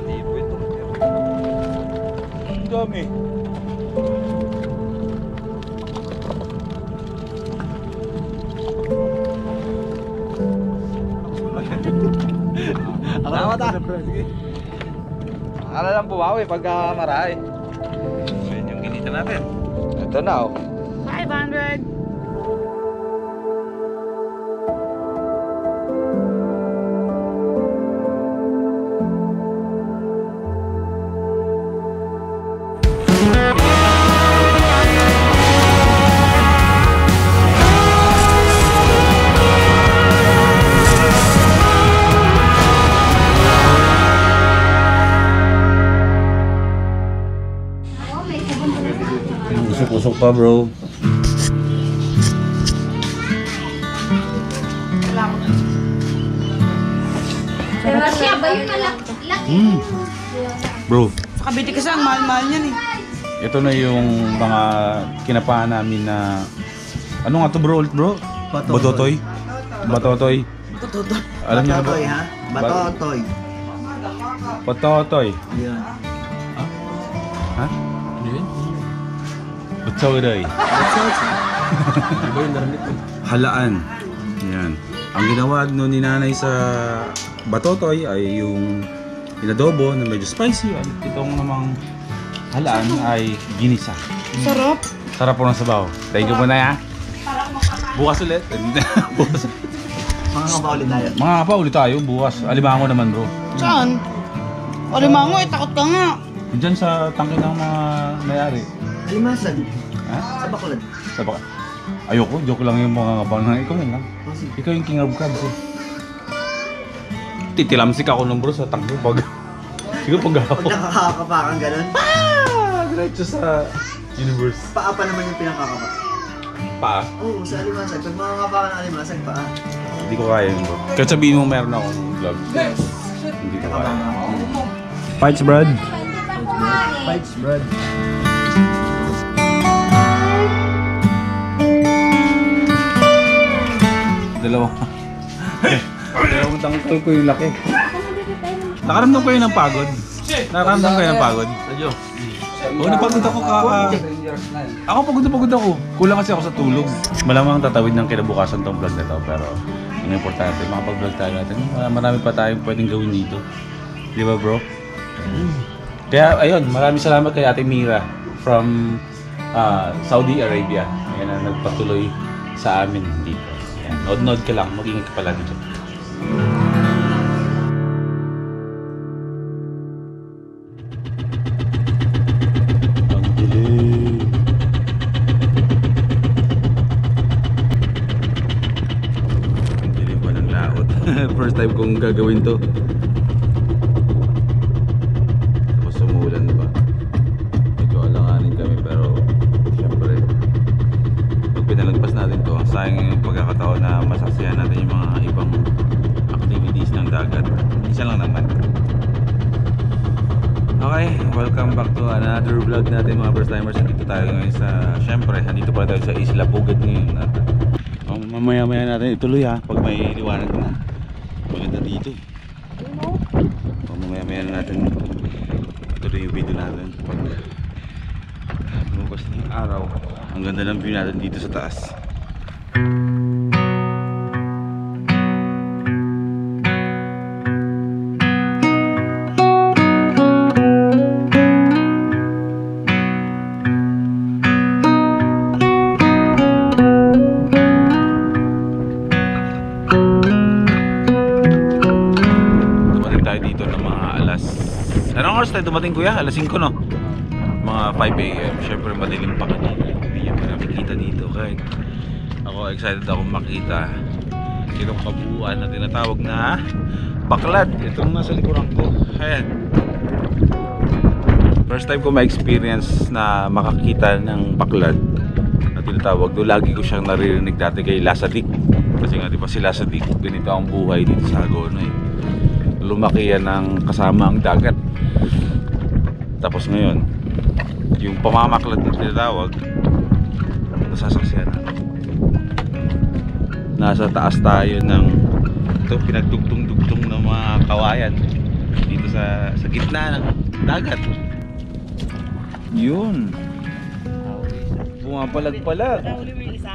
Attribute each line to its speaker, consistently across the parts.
Speaker 1: tipo ito. Ang dami.
Speaker 2: Salamat ah.
Speaker 1: Akala lang bumawi pagka marami. Ayan yung ginita natin. Ito na oh.
Speaker 3: 500.
Speaker 1: Usok pa bro.
Speaker 4: Siya ba yun laki?
Speaker 1: Bro,
Speaker 3: Sa Cavite kasi ang mahal-mahal niyan eh.
Speaker 1: ito na yung mga kinapahan namin na ano nga to bro ulit bro? Batotoy. Batotoy. Alam niyo na ba?
Speaker 2: Batotoy ha? Batotoy.
Speaker 1: Batotoy.
Speaker 2: Yun.
Speaker 1: Ha? Yun? Batotoy. Halaan. Yan. Ang ginawa no ni nanay sa batotoy ay yung inadobo na medyo spicy. At itong namang halaan ay ginisa.
Speaker 3: Sarap.
Speaker 1: Sarap po ng sabaw. Thank you po na ya. Bukas ulit. Bukas.
Speaker 2: Mga nga ba ulit tayo?
Speaker 1: Mga pa ulit tayo bukas. Alimango naman bro.
Speaker 3: Saan? Alimango eh, takot ka nga.
Speaker 1: Diyan sa tangke ng mga mayari.
Speaker 2: Alimasag.
Speaker 1: Ha?
Speaker 2: Sa Bacolod.
Speaker 1: Sa baka. Ayoko, joke lang yung mga ngabang na ikaw yun lang.
Speaker 2: Oh, sige.
Speaker 1: Ikaw yung king of crabs eh. Titilamsik ako nung bro sa tangke pag... Siguro pag
Speaker 2: Pag nakakakapakan ganun.
Speaker 1: Diretso sa universe.
Speaker 2: Paa pa naman yung pinakakapa.
Speaker 1: Pa?
Speaker 2: Oo, sa alimasag. Pag makakapakan ng alimasag, paa.
Speaker 1: Hindi ko kaya yun bro. Kahit sabihin mo meron akong vlog. Hindi ko kaya. Fights Brad.
Speaker 2: Fights, Brad.
Speaker 1: Dalawang tangkol ko yung laki. Nakaramdam kayo ng pagod? Nakaramdam kayo ng pagod? Oo, napagod ako Ako pagod na pagod ako. Kulang kasi ako sa tulog. Malamang tatawid ng kinabukasan tong vlog na to. Pero ang importante, makapag-vlog tayo natin. Marami pa tayong pwedeng gawin dito. Di ba bro? Kaya ayun, maraming salamat kay Ate Mira from Saudi Arabia. Ayan na nagpatuloy sa amin dito. Ayan, nod-nod ka lang, mag-ingat ka palagi dyan. Ang dilim. Ang dilim pa ng laot. First time kong gagawin to. Tapos umulan pa. Medyo alanganin kami pero syempre pag pinalagpas natin to, sayang yung pagkakataon na masaksihan natin yung mga ibang activities ng dagat. Isa lang naman. Okay, welcome back to another vlog natin mga first timers. Nandito tayo ngayon sa, syempre, nandito pa tayo sa Isla Pugad ngayon. At mamaya-maya natin ituloy ha, pag may liwanag na. Maganda dito. Mamaya-maya natin ituloy yung video natin pag lumabas na yung araw. Ang ganda ng view natin dito sa taas. Anong oras tayo dumating kuya? Alas 5 no? Mga 5 AM. Siyempre madilim pa kanina. Hindi nyo makikita dito. Kahit ako excited ako makita itong kabuuan na tinatawag na Bacolod. Itong nasa likuran ko. Ayan. First time ko ma-experience na makakita ng Bacolod na tinatawag. Doon lagi ko siyang naririnig dati kay Lasadik. Kasi nga diba si Lasadik, ganito ang buhay dito sa Hagonoy eh. Lumaki yan ng kasama ang dagat. Tapos ngayon yung pamamaklad na tinatawag nasasaksihan natin. Nasa taas tayo ng ito, pinagdugtong-dugtong ng mga kawayan dito sa gitna ng dagat. Yun. Pumapalag-palag.
Speaker 3: Nahuli mo yung isa?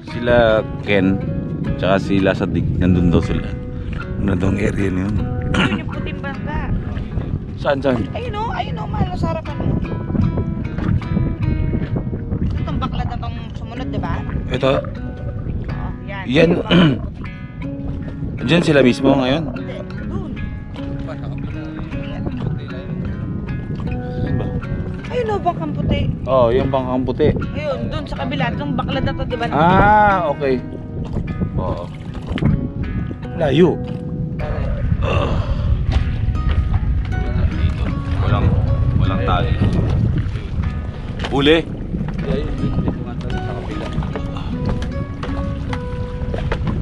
Speaker 1: Sila Ken, tsaka sila sa nandun daw sila. Nandong area na yun.
Speaker 3: Yun yung puting bangka.
Speaker 1: Saan?
Speaker 3: Ayun o, mahal na sa harapan mo. Ito itong bakla na itong sumunod, di ba?
Speaker 1: Ito?
Speaker 3: Oo, yan.
Speaker 1: Yan. Diyan sila mismo ngayon.
Speaker 3: Hindi, doon. Ayun o, bangkang puti.
Speaker 1: Oh, yung bangkang puti.
Speaker 3: Ayun, doon sa kabila. Itong bakla na ito, di ba?
Speaker 1: Okay. Oo. Layo. Walang tali. Uli.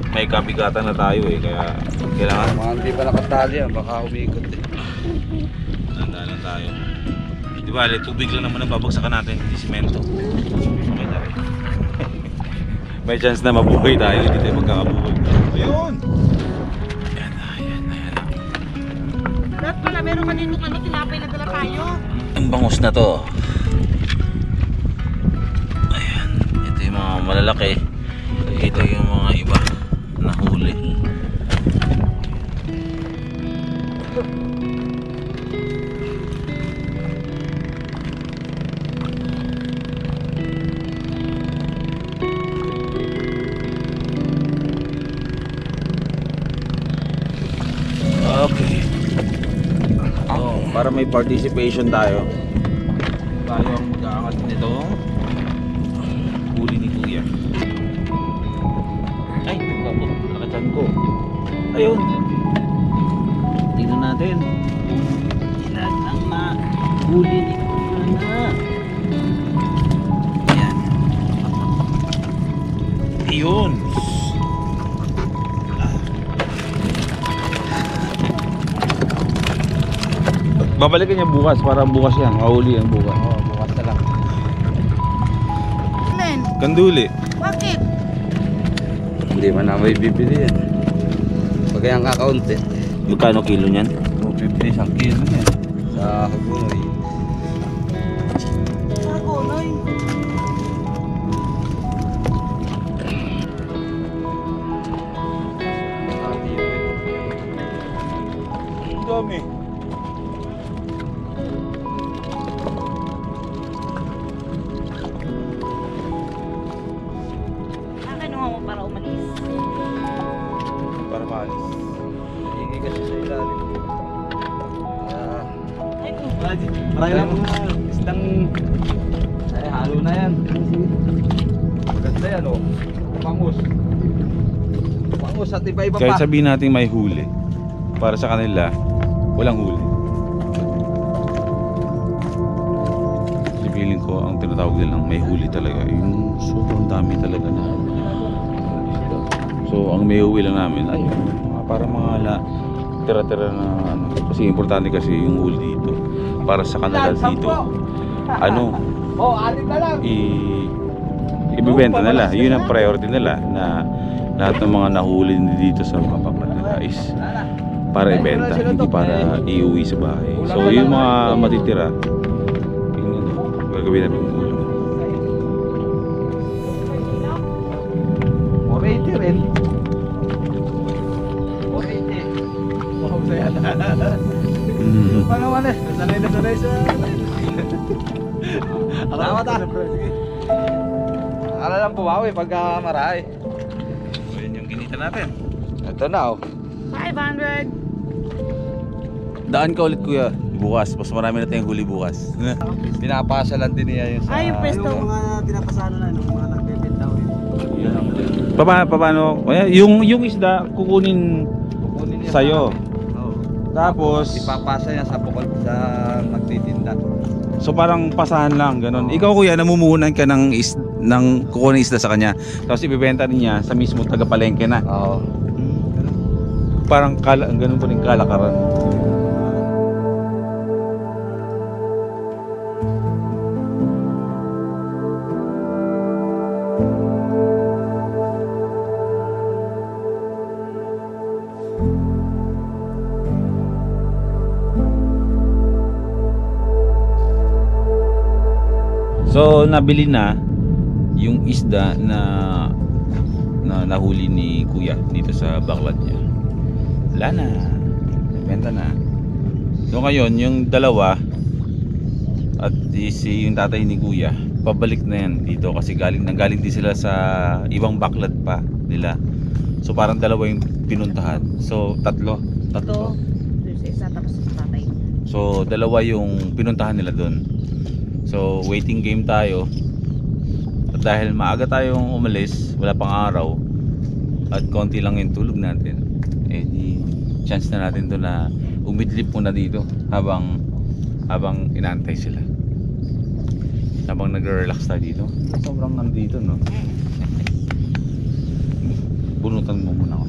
Speaker 1: May kabigatan na tayo kaya kailangan
Speaker 5: Mga hindi pa nakatali yan, baka umikot eh.
Speaker 1: handa lang tayo. Di ba, tubig lang naman ang babagsakan natin, hindi simento. Okay na rin. May chance na mabuhay tayo, hindi tayo magkakabuhay. Ayun! Yan na.
Speaker 3: Lahat pala, meron kanino tinapay na dala tayo.
Speaker 1: Ang bangus na to. Ayan, ito yung mga malalaki. Ito yung mga iba na huli. Okay. Oh, para may participation tayo. Tayo ang mag-aangat nito. Huli ni Kuya. Ay, nagpapot. Nakachan ko. Ayun. Tingnan natin. Ilan ang huli ni Kuya na. Ayan. Ayun. Babalikan niya bukas para bukas yan. Mahuli yan bukas.
Speaker 5: Oo, bukas na lang.
Speaker 3: Len,
Speaker 1: Kanduli.
Speaker 3: bakit?
Speaker 5: Hindi man na may bibili yan. Pag yan kakaunti.
Speaker 1: Magkano kilo niyan?
Speaker 5: 250 isang kilo yan. Sa Hagunoy.
Speaker 3: Hagunoy.
Speaker 1: Ang dami.
Speaker 3: Kinuha mo para umalis.
Speaker 1: Para maalis.
Speaker 5: Hindi kasi sa ilalim.
Speaker 3: Ay,
Speaker 5: Marami na mga isdang ay halo na yan. Maganda yan oh. Pangus. Pangus at iba-iba
Speaker 1: Kahit
Speaker 5: pa.
Speaker 1: sabihin natin may huli, para sa kanila, walang huli. Kasi feeling ko, ang tinatawag nilang may huli talaga, yung sobrang dami talaga na. So, ang may huli lang namin, ay, para mga tira-tira na ano. Kasi importante kasi yung huli dito. Para sa kanila dito, ano,
Speaker 5: Alit na lang.
Speaker 1: ibibenta nila. Yun ang priority nila na lahat ng mga nahuli dito sa mga bakla nila is para ibenta, hindi para iuwi sa bahay. So yung mga matitira, yung ano, gagawin natin yung ulam.
Speaker 5: 480 rin. 480. Wow, saya na. Paano man eh? Sanay na sanay sa... Salamat ah. Akala lang bumawi pagka marami.
Speaker 1: So yun yung kinita natin.
Speaker 5: Ito na oh.
Speaker 3: 500.
Speaker 1: Daan ka ulit kuya, bukas. Mas marami na tayong huli bukas.
Speaker 5: Pinapasa lang din niya yung sa...
Speaker 3: Ay, yung presto.
Speaker 2: Yung mga pinapasano na, yung mga nagbebenta ko yun.
Speaker 1: Paano? Yung isda, kukunin
Speaker 5: Kukunin niya
Speaker 1: sa'yo.
Speaker 5: Oo.
Speaker 1: Tapos,
Speaker 5: Ipapasa niya sa bukod sa magtitinda.
Speaker 1: so parang pasahan lang, ganun. Ikaw kuya, namumuhunan ka ng kukunin isda sa kanya. Tapos ibibenta rin niya sa mismo taga-palengke na.
Speaker 5: Oo.
Speaker 1: Parang ganun po rin kalakaran. So nabili na yung isda na nahuli ni Kuya dito sa backlot niya. Wala na. Benta na. So ngayon yung dalawa at yung tatay ni Kuya, pabalik na yan dito kasi galing din sila sa ibang backlot pa nila. So parang dalawa yung pinuntahan. So tatlo.
Speaker 3: Ito. Sa isa tapos sa tatay.
Speaker 1: So dalawa yung pinuntahan nila doon. So waiting game tayo. At dahil maaga tayong umalis, wala pang araw at konti lang yung tulog natin, eh di chance na natin to na umidlip muna dito habang inaantay sila. Habang nagre-relax tayo dito. Sobrang nandito, no? Bunutan mo muna ako.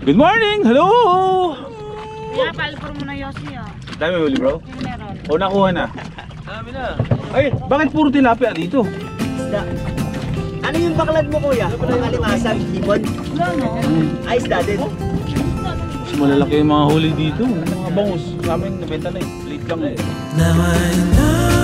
Speaker 1: Good morning! Hello!
Speaker 3: Kaya palpor mo na Yossi ah.
Speaker 1: Dami huli bro?
Speaker 3: Yung meron.
Speaker 1: O nakuha na?
Speaker 5: Dami na.
Speaker 1: Ay, bakit puro tilapia dito?
Speaker 2: Isda. Ano yung baklad mo kuya? Pangalimasag, ibon?
Speaker 3: Wala no?
Speaker 2: Ay, isda din.
Speaker 1: Mas malalaki yung mga huli dito. Mga bangus. Sa amin, nabenta na eh. Late lang eh.
Speaker 6: Now I know